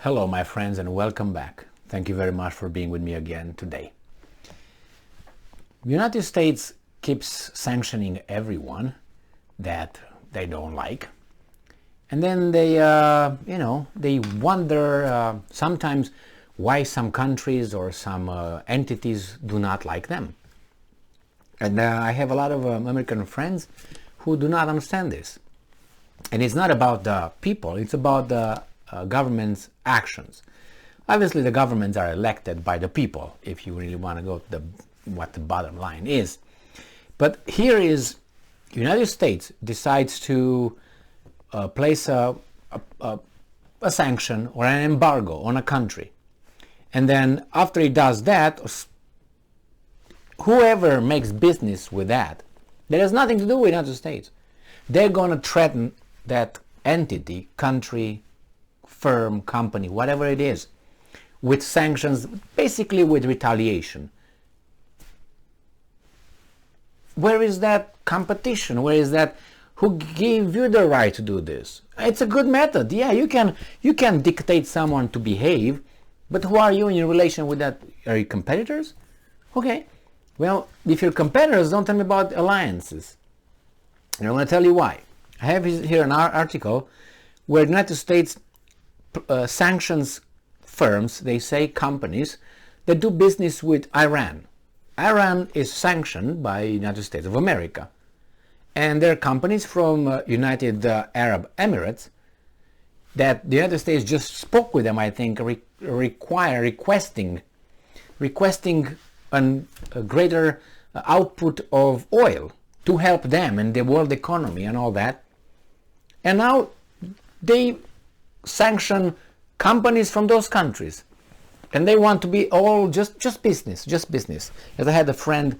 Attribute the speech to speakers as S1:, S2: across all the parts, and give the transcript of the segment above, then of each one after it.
S1: Hello, my friends, and welcome back. Thank you very much for being with me again today. The United States keeps sanctioning everyone that they don't like, and then they wonder sometimes why some countries or some entities do not like them. And I have a lot of American friends who do not understand this. And it's not about the people; it's about the government's actions. Obviously, the governments are elected by the people, if you really want to go to what the bottom line is. But here is the United States decides to place a sanction or an embargo on a country. And then after it does that, whoever makes business with that has nothing to do with the United States. They're going to threaten that entity, country, firm, company, whatever it is, with sanctions, basically with retaliation. Where is that competition? Where is that? Who gave you the right to do this? It's a good method. Yeah, you can dictate someone to behave, but who are you in relation with that? Are you competitors? Okay. Well, if you're competitors, don't tell me about alliances. And I'm going to tell you why. I have here an article where the United States sanctions firms, they say companies, that do business with Iran. Iran is sanctioned by the United States of America. And there are companies from United Arab Emirates that the United States just spoke with them, I think, requesting a greater output of oil to help them and the world economy and all that. And now they sanction companies from those countries, and they want to be all just business. As I had a friend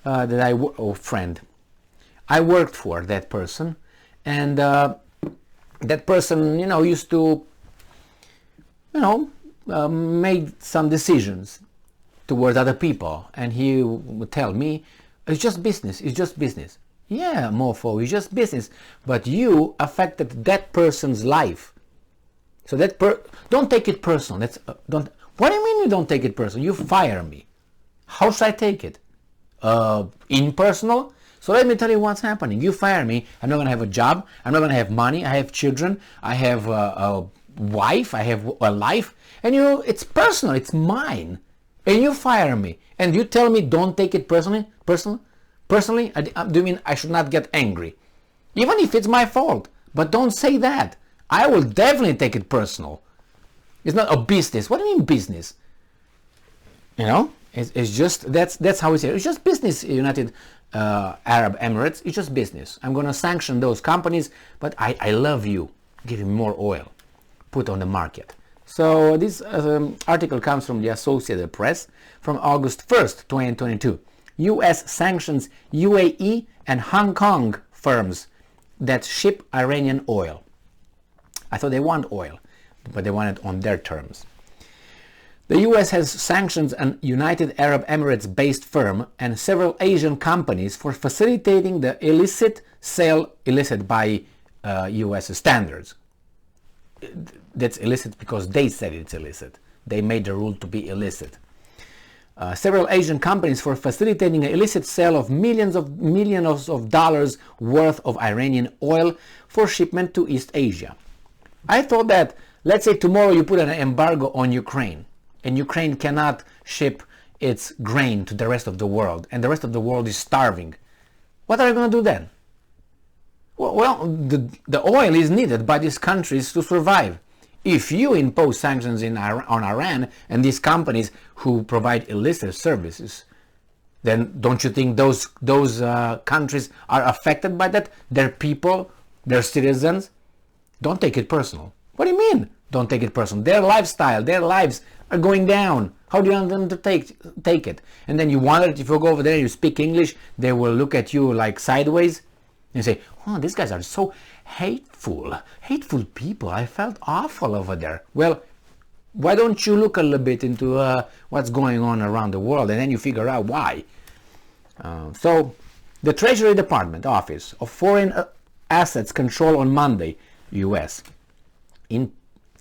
S1: I worked for that person, and that person, used to, made some decisions towards other people, and he would tell me, it's just business. Yeah, mofo, it's just business, but you affected that person's life. So don't take it personal. What do you mean you don't take it personal? You fire me. How should I take it? Impersonal? So let me tell you what's happening. You fire me. I'm not going to have a job. I'm not going to have money. I have children. I have a wife. I have a life. And it's personal. It's mine. And you fire me. And you tell me don't take it personally? Personally? Do you mean I should not get angry? Even if it's my fault. But don't say that. I will definitely take it personal. It's not a business. What do you mean business? It's just, that's how we say it. It's just business, United Arab Emirates. It's just business. I'm going to sanction those companies, but I love you. Give me more oil. Put on the market. So this article comes from the Associated Press from August 1st, 2022. U.S. sanctions UAE and Hong Kong firms that ship Iranian oil. I thought they want oil, but they want it on their terms. The U.S. has sanctioned an United Arab Emirates-based firm and several Asian companies for facilitating the illicit by U.S. standards. That's illicit because they said it's illicit. They made the rule to be illicit. Several Asian companies for facilitating an illicit sale of millions of dollars worth of Iranian oil for shipment to East Asia. I thought that, let's say tomorrow you put an embargo on Ukraine, and Ukraine cannot ship its grain to the rest of the world, and the rest of the world is starving. What are you going to do then? Well, the oil is needed by these countries to survive. If you impose sanctions on Iran and these companies who provide illicit services, then don't you think those countries are affected by that? Their people, their citizens? Don't take it personal. What do you mean? Don't take it personal. Their lifestyle, their lives are going down. How do you want them to take it? And then you wonder if you go over there and you speak English, they will look at you like sideways and say, "Oh, these guys are so hateful people. I felt awful over there." Well, why don't you look a little bit into what's going on around the world, and then you figure out why. So, the Treasury Department Office of Foreign Assets Control on Monday, U.S.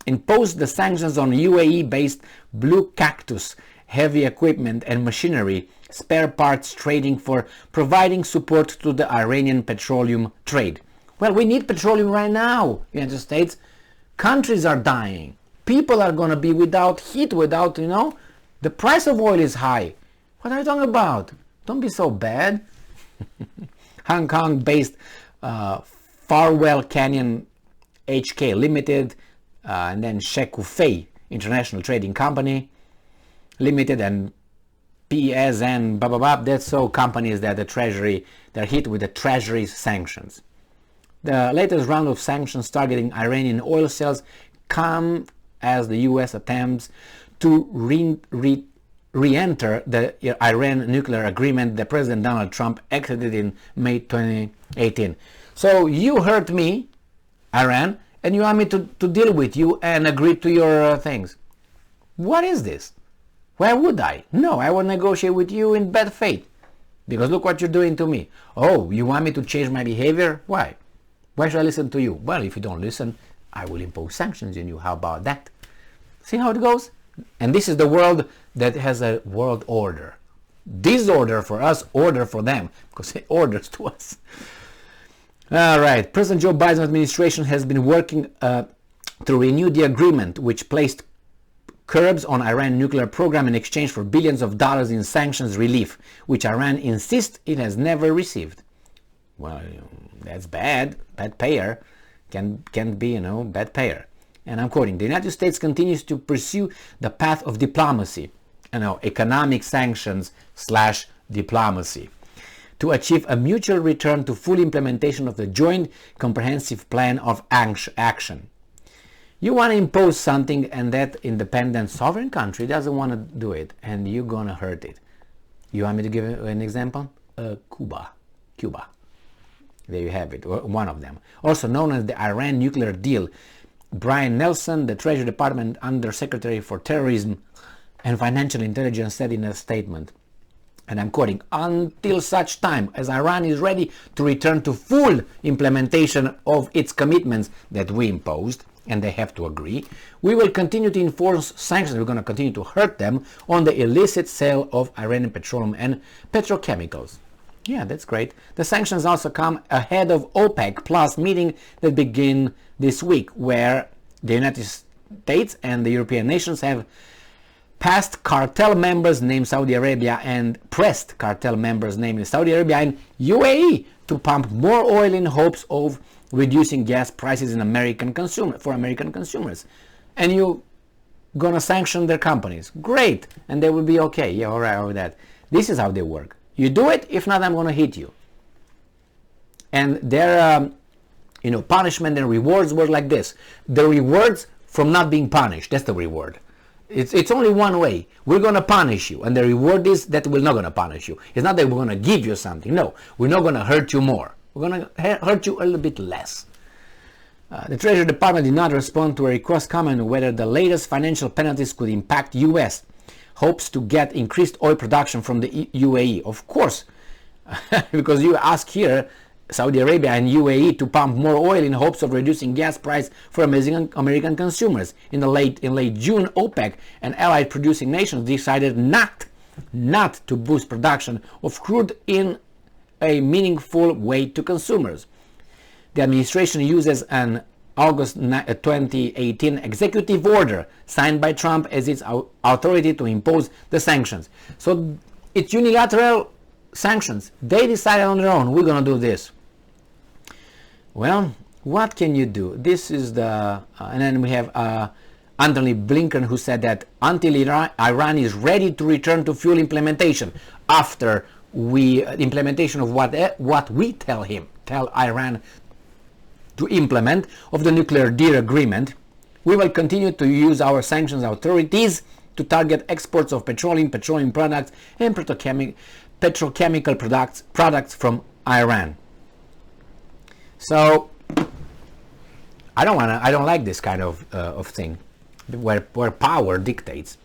S1: imposed the sanctions on UAE-based Blue Cactus heavy equipment and machinery spare parts trading for providing support to the Iranian petroleum trade. Well, we need petroleum right now, United States. Countries are dying. People are going to be without heat, without, the price of oil is high. What are you talking about? Don't be so bad. Hong Kong-based Farwell Canyon HK Limited and then Shekufei International Trading Company Limited and PS and blah blah blah. That's all companies that the Treasury, they're hit with the Treasury's sanctions. The latest round of sanctions targeting Iranian oil sales come as the US attempts to re-enter the Iran nuclear agreement that President Donald Trump exited in May 2018. So you hurt me, Iran, and you want me to deal with you and agree to your things. What is this? Why would I? No, I will negotiate with you in bad faith. Because look what you're doing to me. Oh, you want me to change my behavior? Why? Why should I listen to you? Well, if you don't listen, I will impose sanctions on you. How about that? See how it goes? And this is the world that has a world order. Disorder for us, order for them, because it orders to us. All right. President Joe Biden's administration has been working to renew the agreement which placed curbs on Iran nuclear program in exchange for billions of dollars in sanctions relief, which Iran insists it has never received. Well, that's bad. Bad payer can be, bad payer. And I'm quoting, the United States continues to pursue the path of diplomacy, economic sanctions / diplomacy, to achieve a mutual return to full implementation of the Joint Comprehensive Plan of Action. You want to impose something and that independent sovereign country doesn't want to do it, and you're going to hurt it. You want me to give an example? Cuba. There you have it, one of them. Also known as the Iran nuclear deal. Brian Nelson, the Treasury Department Undersecretary for Terrorism and Financial Intelligence, said in a statement, and I'm quoting, until such time as Iran is ready to return to full implementation of its commitments that we imposed, and they have to agree, we will continue to enforce sanctions. We're going to continue to hurt them on the illicit sale of Iranian petroleum and petrochemicals. Yeah, that's great. The sanctions also come ahead of OPEC Plus meeting that begin this week, where the United States and the European nations have passed cartel members named Saudi Arabia and pressed cartel members named Saudi Arabia and UAE to pump more oil in hopes of reducing gas prices for American consumers. And you gonna sanction their companies. Great. And they will be okay. Yeah, all right with that. This is how they work. You do it, if not, I'm gonna hit you. And their punishment and rewards were like this. The rewards from not being punished, that's the reward. It's only one way. We're going to punish you, and the reward is that we're not going to punish you. It's not that we're going to give you something. No, we're not going to hurt you more. We're going to hurt you a little bit less. The Treasury Department did not respond to a request comment on whether the latest financial penalties could impact U.S. hopes to get increased oil production from the UAE. Of course, because you ask here, Saudi Arabia and UAE to pump more oil in hopes of reducing gas price for American consumers. In late June, OPEC and allied producing nations decided not to boost production of crude in a meaningful way to consumers. The administration uses an August 2018 executive order signed by Trump as its authority to impose the sanctions. So it's unilateral sanctions. They decided on their own, we're going to do this. Well, what can you do? This is and then we have Anthony Blinken, who said that until Iran is ready to return to full implementation, after implementation of what we tell Iran to implement of the nuclear deal agreement, we will continue to use our sanctions authorities to target exports of petroleum products, and petrochemical products from Iran. So I don't like this kind of thing where power dictates.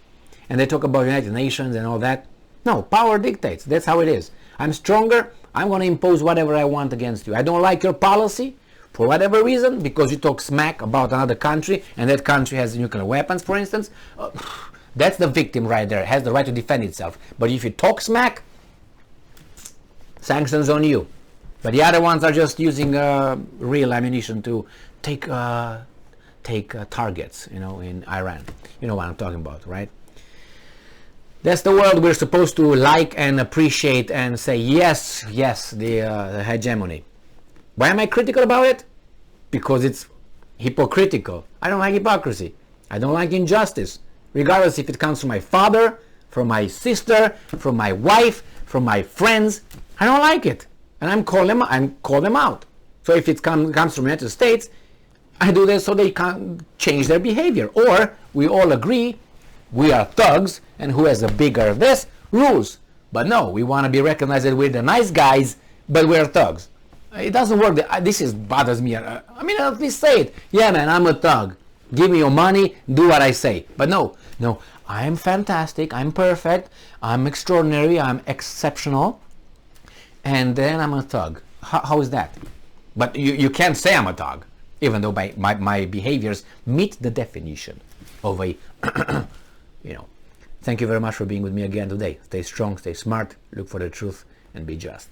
S1: And they talk about United Nations and all that. No, power dictates. That's how it is. I'm stronger. I'm going to impose whatever I want against you. I don't like your policy. for whatever reason, because you talk smack about another country and that country has nuclear weapons, for instance, that's the victim right there, has the right to defend itself. But if you talk smack, sanctions on you. But the other ones are just using real ammunition to take targets, in Iran. You know what I'm talking about, right? That's the world we're supposed to like and appreciate and say, yes, the hegemony. Why am I critical about it? Because it's hypocritical. I don't like hypocrisy. I don't like injustice. Regardless if it comes from my father, from my sister, from my wife, from my friends, I don't like it. And I'm call them out. So if it comes from the United States, I do this so they can't change their behavior. Or we all agree we are thugs, and who has a bigger this rules. But no, we want to be recognized that we're the nice guys, but we're thugs. It doesn't work. This bothers me. At least say it. Yeah, man, I'm a thug. Give me your money, do what I say. But no, I'm fantastic, I'm perfect, I'm extraordinary, I'm exceptional, and then I'm a thug. How is that? But you can't say I'm a thug, even though my behaviors meet the definition of a, Thank you very much for being with me again today. Stay strong, stay smart, look for the truth, and be just.